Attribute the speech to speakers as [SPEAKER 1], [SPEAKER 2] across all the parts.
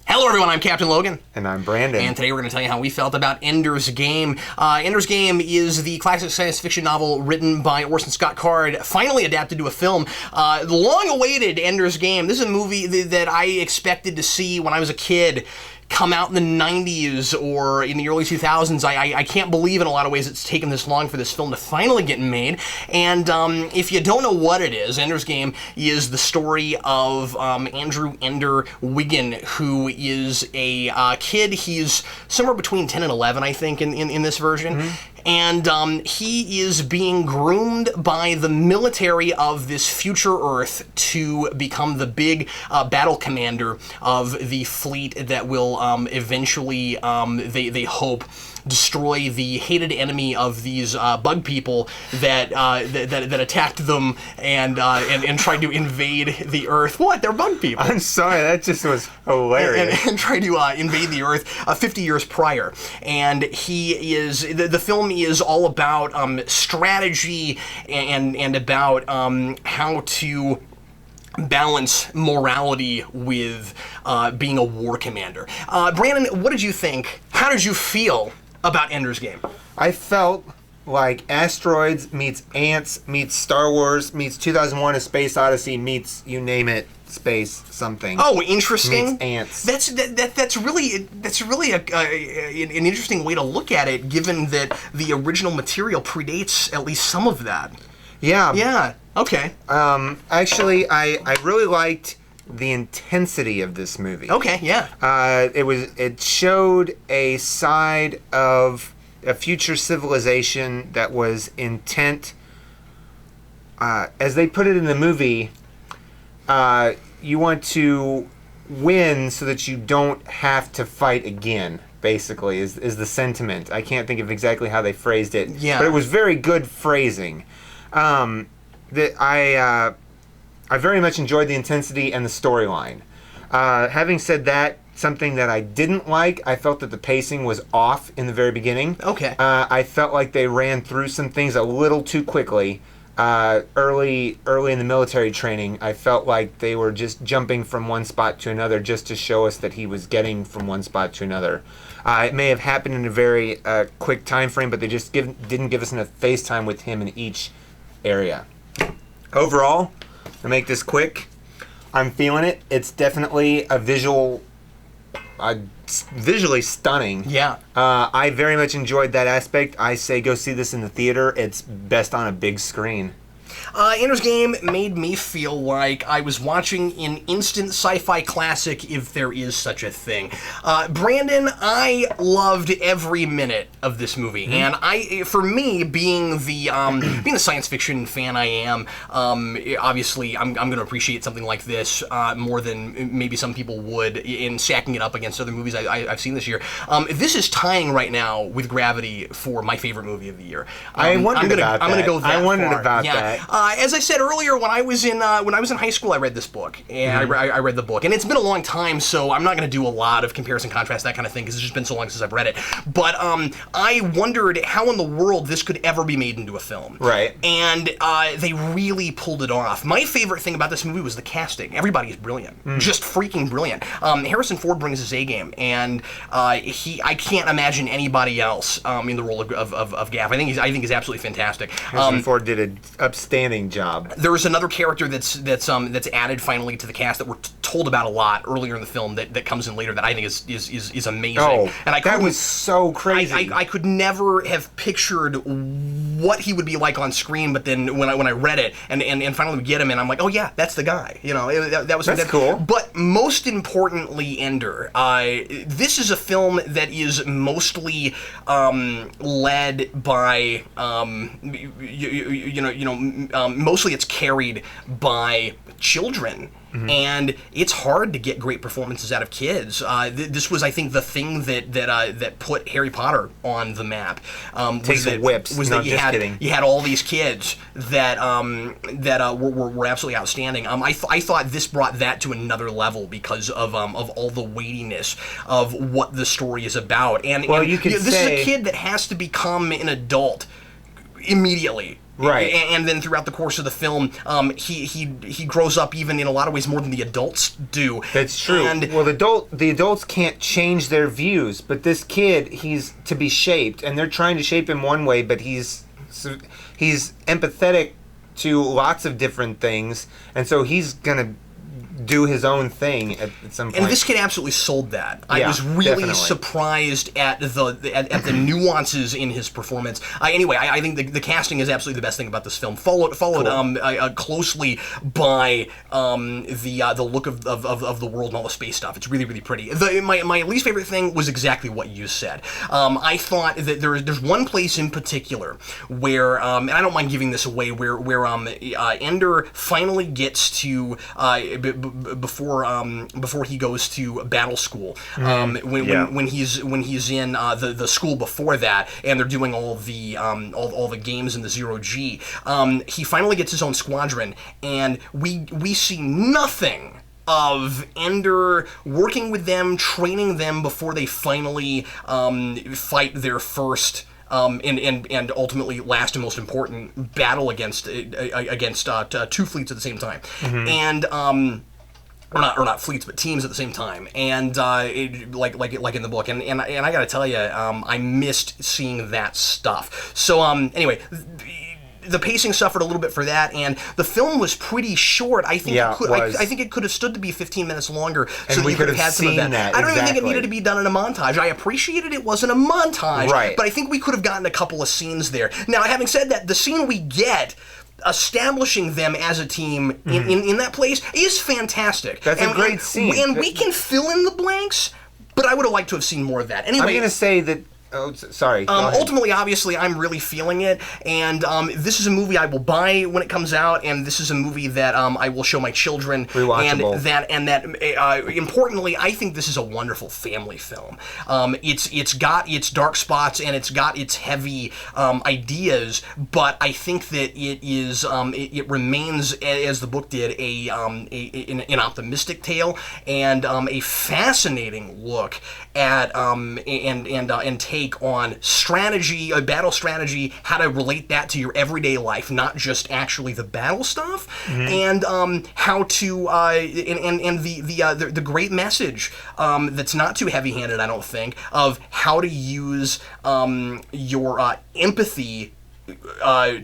[SPEAKER 1] Hello everyone, I'm Captain Logan.
[SPEAKER 2] And I'm Brandon.
[SPEAKER 1] And today we're going to tell you how we felt about Ender's Game. Ender's Game is the classic science fiction novel written by Orson Scott Card, finally adapted to a film. The long-awaited Ender's Game. This is a movie that I expected to see when I was a kid, come out in the 90s or in the early 2000s. I can't believe in a lot of ways it's taken this long for this film to finally get made. And if you don't know what it is, Ender's Game is the story of Andrew Ender Wiggin, who is a kid. He's somewhere between 10 and 11, I think, in this version. Mm-hmm. And he is being groomed by the military of this future Earth to become the big battle commander of the fleet that will eventually, they hope, destroy the hated enemy of these bug people that attacked them and tried to invade the Earth. What? They're bug people.
[SPEAKER 2] I'm sorry, that just was hilarious.
[SPEAKER 1] And tried to invade the Earth 50 years prior. And the film is all about strategy and about how to balance morality with being a war commander. Brandon, what did you think? How did you feel about Ender's Game?
[SPEAKER 2] I felt like Asteroids meets Ants meets Star Wars meets 2001: A Space Odyssey meets you name it, space something.
[SPEAKER 1] Oh, interesting.
[SPEAKER 2] Meets Ants.
[SPEAKER 1] That's really an interesting way to look at it, given that the original material predates at least some of that.
[SPEAKER 2] Yeah.
[SPEAKER 1] Yeah. Okay.
[SPEAKER 2] Actually, I really liked the intensity of this movie.
[SPEAKER 1] Okay, yeah.
[SPEAKER 2] It showed a side of a future civilization that was intent. As they put it in the movie, you want to win so that you don't have to fight again, basically, is the sentiment. I can't think of exactly how they phrased it.
[SPEAKER 1] Yeah.
[SPEAKER 2] But it was very good phrasing. I very much enjoyed the intensity and the storyline. Having said that, something that I didn't like, I felt that the pacing was off in the very beginning.
[SPEAKER 1] Okay.
[SPEAKER 2] I felt like they ran through some things a little too quickly. Early in the military training, I felt like they were just jumping from one spot to another just to show us that he was getting from one spot to another. It may have happened in a very quick time frame, but they just didn't give us enough face time with him in each area. Overall, to make this quick, I'm feeling it. It's definitely a visually stunning.
[SPEAKER 1] Yeah.
[SPEAKER 2] I very much enjoyed that aspect. I say go see this in the theater. It's best on a big screen.
[SPEAKER 1] Ender's Game made me feel like I was watching an instant sci-fi classic, if there is such a thing. Brandon, I loved every minute of this movie, and for me, being the science fiction fan I am, obviously I'm going to appreciate something like this more than maybe some people would in stacking it up against other movies I've seen this year. This is tying right now with Gravity for my favorite movie of the year.
[SPEAKER 2] I wondered about that.
[SPEAKER 1] I'm going to go that
[SPEAKER 2] I wondered
[SPEAKER 1] far.
[SPEAKER 2] about
[SPEAKER 1] Yeah.
[SPEAKER 2] that.
[SPEAKER 1] As I said earlier, when I was in high school, I read this book, and I read the book, and it's been a long time, so I'm not going to do a lot of comparison, contrast, that kind of thing, because it's just been so long since I've read it. But I wondered how in the world this could ever be made into a film.
[SPEAKER 2] Right.
[SPEAKER 1] And they really pulled it off. My favorite thing about this movie was the casting. Everybody is brilliant, just freaking brilliant. Harrison Ford brings his A game, and I can't imagine anybody else in the role of Gav. I think he's absolutely fantastic.
[SPEAKER 2] Harrison Ford did an upstanding job.
[SPEAKER 1] There was another character that's added finally to the cast that we're told about a lot earlier in the film that comes in later that I think is amazing.
[SPEAKER 2] Oh,
[SPEAKER 1] and
[SPEAKER 2] that was so crazy.
[SPEAKER 1] I could never have pictured what he would be like on screen, but then when I read it and finally we get him, and I'm like, oh yeah, that's the guy. You know, that was
[SPEAKER 2] that's cool.
[SPEAKER 1] But most importantly, Ender, this is a film that is mostly led by mostly it's carried by children and it's hard to get great performances out of kids. This was, I think, the thing that put Harry Potter on the map.
[SPEAKER 2] Takes whips.
[SPEAKER 1] Was
[SPEAKER 2] no,
[SPEAKER 1] that you had all these kids that were absolutely outstanding. I thought this brought that to another level because of all the weightiness of what the story is about. And
[SPEAKER 2] you could
[SPEAKER 1] this is a kid that has to become an adult immediately.
[SPEAKER 2] Right.
[SPEAKER 1] And then throughout the course of the film, he grows up even in a lot of ways more than the adults do.
[SPEAKER 2] That's true.
[SPEAKER 1] And
[SPEAKER 2] the adults can't change their views, but this kid, he's to be shaped, and they're trying to shape him one way, but he's empathetic to lots of different things, and so he's gonna do his own thing at some point.
[SPEAKER 1] And this kid absolutely sold that. I was really surprised at the nuances in his performance. I think the casting is absolutely the best thing about this film. Followed closely by the look of the world and all the space stuff. It's really, really pretty. My least favorite thing was exactly what you said. I thought that there's one place in particular where, and I don't mind giving this away, where Ender finally gets to before he goes to battle school, when he's in the school before that, and they're doing all the games in the 0G, he finally gets his own squadron, and we see nothing of Ender working with them, training them before they finally fight their first and ultimately last and most important battle against two fleets at the same time, and or not fleets, but teams at the same time, and like in the book, and I gotta tell you, I missed seeing that stuff. So anyway. The pacing suffered a little bit for that, and the film was pretty short. I think I think it could have stood to be 15 minutes longer, so that you could have had some of that. I don't even think it needed to be done in a montage. I appreciated it wasn't a montage, but I think we could have gotten a couple of scenes there. Now, having said that, the scene we get establishing them as a team in that place is fantastic.
[SPEAKER 2] That's a great scene.
[SPEAKER 1] And we can fill in the blanks, but I would have liked to have seen more of that. Anyway,
[SPEAKER 2] I'm going to say that. Oh, sorry.
[SPEAKER 1] Ultimately, obviously, I'm really feeling it, and this is a movie I will buy when it comes out, and this is a movie that I will show my children.
[SPEAKER 2] Rewatchable.
[SPEAKER 1] And that importantly, I think this is a wonderful family film. It's got its dark spots and it's got its heavy ideas, but I think that it remains, as the book did, an optimistic tale and a fascinating look at and take on strategy, battle strategy, how to relate that to your everyday life, not just actually the battle stuff, and how to and the great message that's not too heavy-handed, I don't think, of how to use your empathy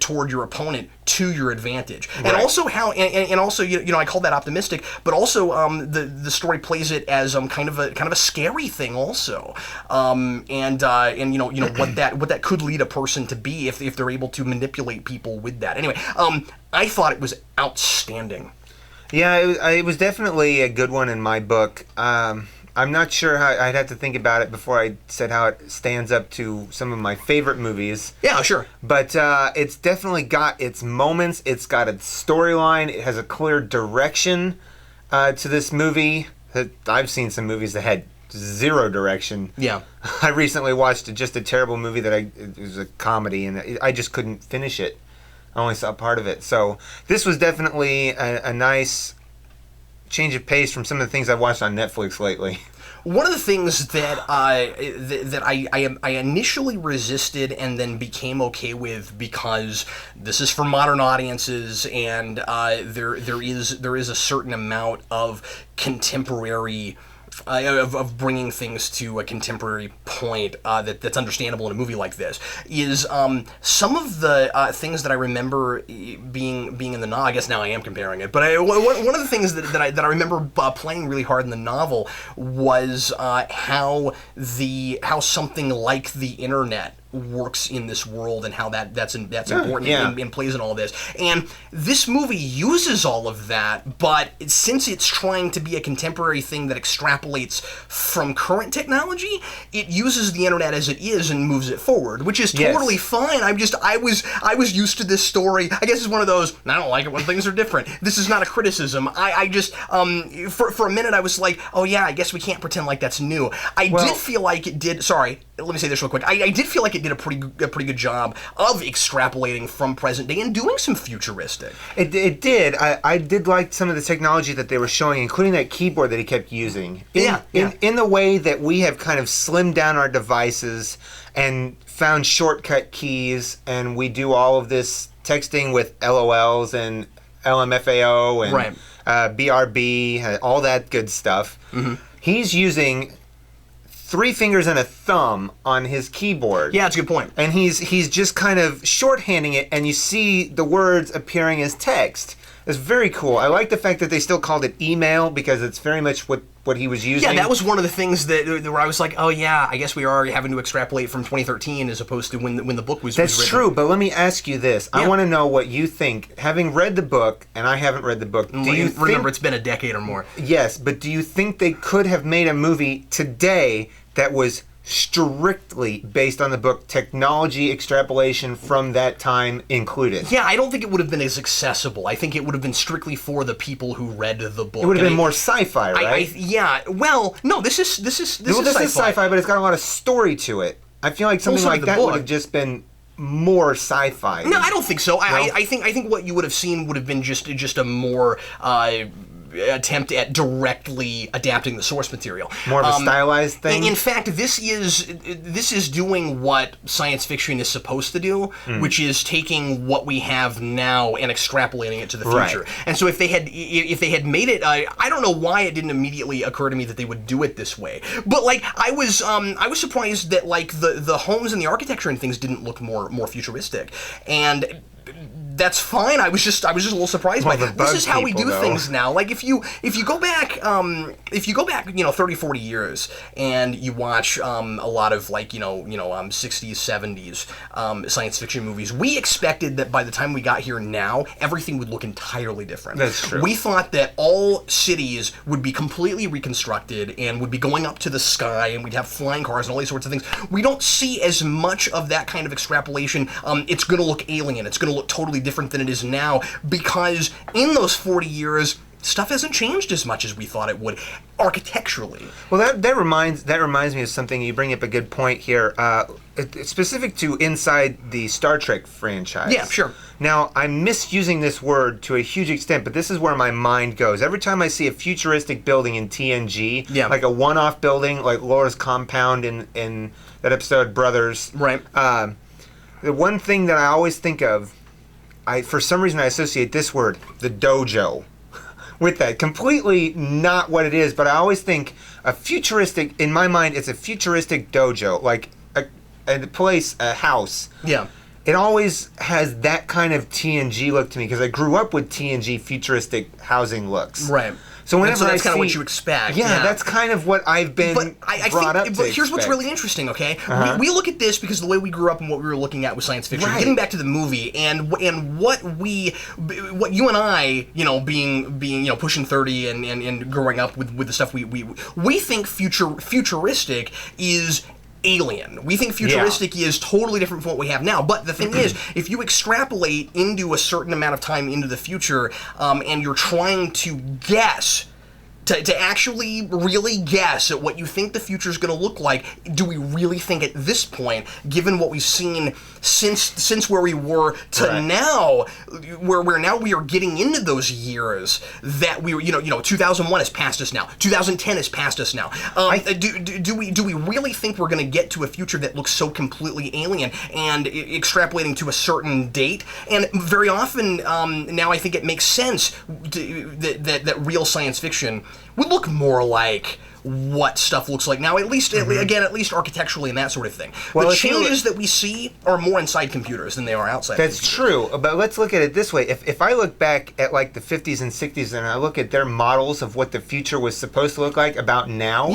[SPEAKER 1] toward your opponent to your advantage, and also how, and also I call that optimistic, but also the story plays it as kind of a scary thing also, and what that could lead a person to be if they're able to manipulate people with that. Anyway, I thought it was outstanding.
[SPEAKER 2] Yeah, it was definitely a good one in my book. I'm not sure how, I'd have to think about it before I said how it stands up to some of my favorite movies.
[SPEAKER 1] Yeah, sure.
[SPEAKER 2] But it's definitely got its moments. It's got a storyline. It has a clear direction to this movie. I've seen some movies that had zero direction.
[SPEAKER 1] Yeah.
[SPEAKER 2] I recently watched just a terrible movie it was a comedy, and I just couldn't finish it. I only saw part of it. So this was definitely a nice change of pace from some of the things I've watched on Netflix lately.
[SPEAKER 1] One of the things that I initially resisted and then became okay with, because this is for modern audiences, and there is a certain amount of contemporary of bringing things to a contemporary point that's understandable in a movie like this, is some of the things that I remember being in the novel. I guess now I am comparing it, but one of the things that I remember playing really hard in the novel was how something like the internet works in this world and how that's important and plays in all of this. And this movie uses all of that, but since it's trying to be a contemporary thing that extrapolates from current technology, it uses the internet as it is and moves it forward, which is totally fine. I was used to this story. I guess it's one of those, I don't like it when things are different. This is not a criticism. I just for a minute I was like, oh yeah, I guess we can't pretend like that's new. I did feel like it did. Sorry, let me say this real quick. I did feel like it did a pretty good job of extrapolating from present day and doing some futuristic.
[SPEAKER 2] It did. I did like some of the technology that they were showing, including that keyboard that he kept using. In the way that we have kind of slimmed down our devices and found shortcut keys, and we do all of this texting with LOLs and LMFAO and BRB, all that good stuff. Mm-hmm. He's using 3 fingers and a thumb on his keyboard.
[SPEAKER 1] Yeah, that's a good point.
[SPEAKER 2] And he's just kind of shorthanding it, and you see the words appearing as text. It's very cool. I like the fact that they still called it email, because it's very much what he was using.
[SPEAKER 1] Yeah, that was one of the things that where I was like, oh yeah, I guess we are having to extrapolate from 2013 as opposed to when the book was
[SPEAKER 2] That's
[SPEAKER 1] written.
[SPEAKER 2] True, but let me ask you this. Yeah. I want to know what you think. Having read the book, and I haven't read the book,
[SPEAKER 1] remember it's been a decade or more.
[SPEAKER 2] Yes, but do you think they could have made a movie today that was strictly based on the book, technology extrapolation from that time included?
[SPEAKER 1] Yeah, I don't think it would have been as accessible. I think it would have been strictly for the people who read the book.
[SPEAKER 2] It would have been more sci-fi, right?
[SPEAKER 1] Yeah. Well, no, this is
[SPEAKER 2] sci-fi, but it's got a lot of story to it. I feel like something like that would have just been more sci-fi.
[SPEAKER 1] No, I don't think so. I think what you would have seen would have been just a more attempt at directly adapting the source material.
[SPEAKER 2] More of a stylized thing?
[SPEAKER 1] In fact, this is doing what science fiction is supposed to do, which is taking what we have now and extrapolating it to the future. Right. And so if they had made it, I don't know why it didn't immediately occur to me that they would do it this way. But like I was surprised that like the homes and the architecture and things didn't look more futuristic. And that's fine. I was just a little surprised by that. This is how we do things now. Like if you go back 30, 40 years and you watch a lot of like 60s, 70s science fiction movies, we expected that by the time we got here now, everything would look entirely different.
[SPEAKER 2] That's true.
[SPEAKER 1] We thought that all cities would be completely reconstructed and would be going up to the sky, and we'd have flying cars and all these sorts of things. We don't see as much of that kind of extrapolation. It's going to look alien. It's going to look totally different than it is now, because in those 40 years stuff hasn't changed as much as we thought it would architecturally.
[SPEAKER 2] Well, that reminds me of something. You bring up a good point here. It's specific to inside the Star Trek franchise.
[SPEAKER 1] Yeah, sure.
[SPEAKER 2] Now, I'm misusing this word to a huge extent, but this is where my mind goes. Every time I see a futuristic building in TNG, like a one-off building, like Laura's compound in that episode Brothers,
[SPEAKER 1] right?
[SPEAKER 2] The one thing that I always think of, for some reason I associate this word, the dojo, with that. Completely not what it is, but I always think a futuristic, in my mind, it's a futuristic dojo, like a place, a house.
[SPEAKER 1] Yeah.
[SPEAKER 2] It always has that kind of TNG look to me, because I grew up with TNG futuristic housing looks.
[SPEAKER 1] Right.
[SPEAKER 2] So whenever
[SPEAKER 1] that's kind of what you expect.
[SPEAKER 2] Yeah, that's kind of what I've been brought up to
[SPEAKER 1] But here's what's really interesting, okay? Uh-huh. We look at this because the way we grew up and what we were looking at was science fiction. Right. Getting back to the movie and what you and I, being pushing 30 and growing up with the stuff we think futuristic is alien. We think futuristic is totally different from what we have now. But the thing is, if you extrapolate into a certain amount of time into the future, and you're trying to guess, to actually really guess at what you think the future is going to look like, do we really think at this point, given what we've seen since where we were to now, where now we are getting into those years that we were, 2001 has passed us now, 2010 has passed us now. Do we really think we're going to get to a future that looks so completely alien and extrapolating to a certain date? And very often now I think it makes sense that real science fiction would look more like what stuff looks like now, at least architecturally and that sort of thing. Well, the changes that we see are more inside computers than they are outside.
[SPEAKER 2] That's true, but let's look at it this way. If I look back at like the 50s and 60s and I look at their models of what the future was supposed to look like about now,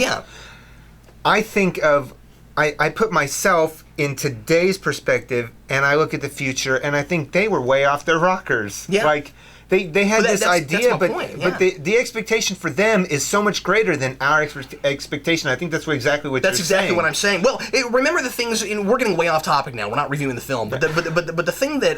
[SPEAKER 2] I think of I put myself in today's perspective, and I look at the future, and I think they were way off their rockers.
[SPEAKER 1] Yeah.
[SPEAKER 2] Like, they had this idea,
[SPEAKER 1] that's my point,
[SPEAKER 2] but the expectation for them is so much greater than our expectation. I think that's exactly what
[SPEAKER 1] That's
[SPEAKER 2] you're
[SPEAKER 1] exactly
[SPEAKER 2] saying.
[SPEAKER 1] what I'm saying. Well, remember the things. We're getting way off topic now. We're not reviewing the film, but the thing that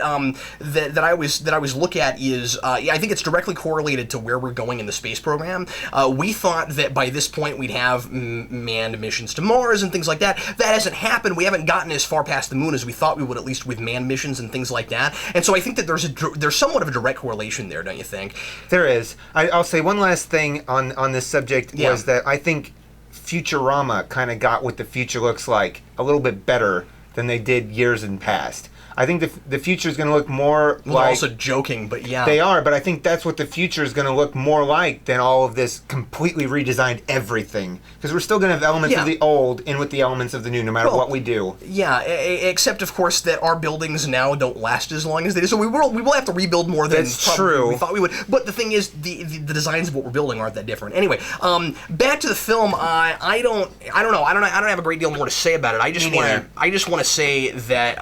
[SPEAKER 1] that I always look at is I think it's directly correlated to where we're going in the space program. We thought that by this point we'd have manned missions to Mars and things like that. That hasn't happened. We haven't gotten as far past the moon as we thought we would, at least with manned missions and things like that. And so I think that there's somewhat of a direct correlation there, don't you think?
[SPEAKER 2] There is. I'll say one last thing on this subject was that I think Futurama kind of got what the future looks like a little bit better than they did years in past. I think the future is going to look more
[SPEAKER 1] Well,
[SPEAKER 2] like...
[SPEAKER 1] also joking, but yeah.
[SPEAKER 2] They are, but I think that's what the future is going to look more like than all of this completely redesigned everything. Because we're still going to have elements of the old in with the elements of the new, no matter what we do.
[SPEAKER 1] Yeah, except of course that our buildings now don't last as long as they did. So we will have to rebuild more than
[SPEAKER 2] That's true.
[SPEAKER 1] we thought we would. But the thing is, the designs of what we're building aren't that different. Anyway, back to the film. I don't have a great deal more to say about it. I just want to say that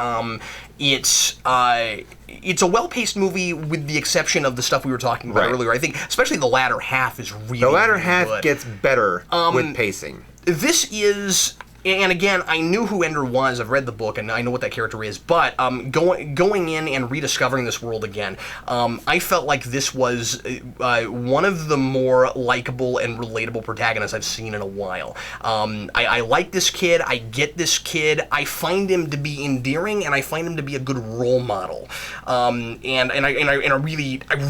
[SPEAKER 1] it's a well-paced movie with the exception of the stuff we were talking about earlier. I think especially the latter half is really
[SPEAKER 2] The latter
[SPEAKER 1] really
[SPEAKER 2] half
[SPEAKER 1] good.
[SPEAKER 2] gets better with pacing.
[SPEAKER 1] This is, and again, I knew who Ender was. I've read the book, and I know what that character is. But going in and rediscovering this world again, I felt like this was one of the more likable and relatable protagonists I've seen in a while. I like this kid. I get this kid. I find him to be endearing, and I find him to be a good role model. And I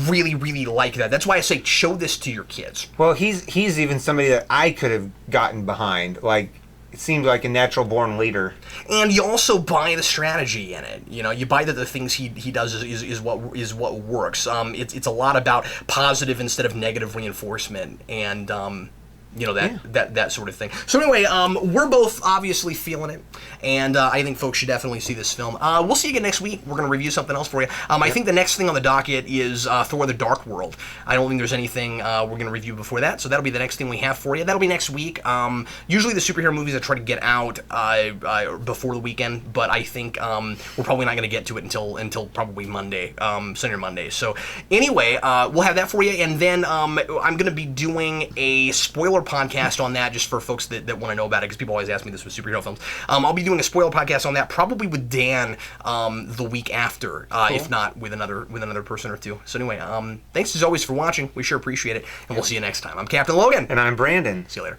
[SPEAKER 1] really like that. That's why I say show this to your kids.
[SPEAKER 2] Well, he's even somebody that I could have gotten behind. Like, it seemed like a natural born leader.
[SPEAKER 1] And you also buy the strategy in it. You know, you buy that the things he does is what works. It's a lot about positive instead of negative reinforcement, and that sort of thing. So anyway, we're both obviously feeling it, and I think folks should definitely see this film. We'll see you again next week. We're going to review something else for you. I think the next thing on the docket is Thor: The Dark World. I don't think there's anything we're going to review before that, so that'll be the next thing we have for you. That'll be next week. Usually the superhero movies I try to get out before the weekend, but I think we're probably not going to get to it until probably Monday, Sunday or Monday. So anyway, we'll have that for you, and then I'm going to be doing a spoiler podcast on that, just for folks that want to know about it, because people always ask me this with superhero films. I'll be doing a spoiler podcast on that, probably with Dan the week after, cool. If not with another person or two. So anyway, thanks as always for watching. We sure appreciate it, and we'll see you next time. I'm Captain Logan.
[SPEAKER 2] And I'm Brandon.
[SPEAKER 1] See you later.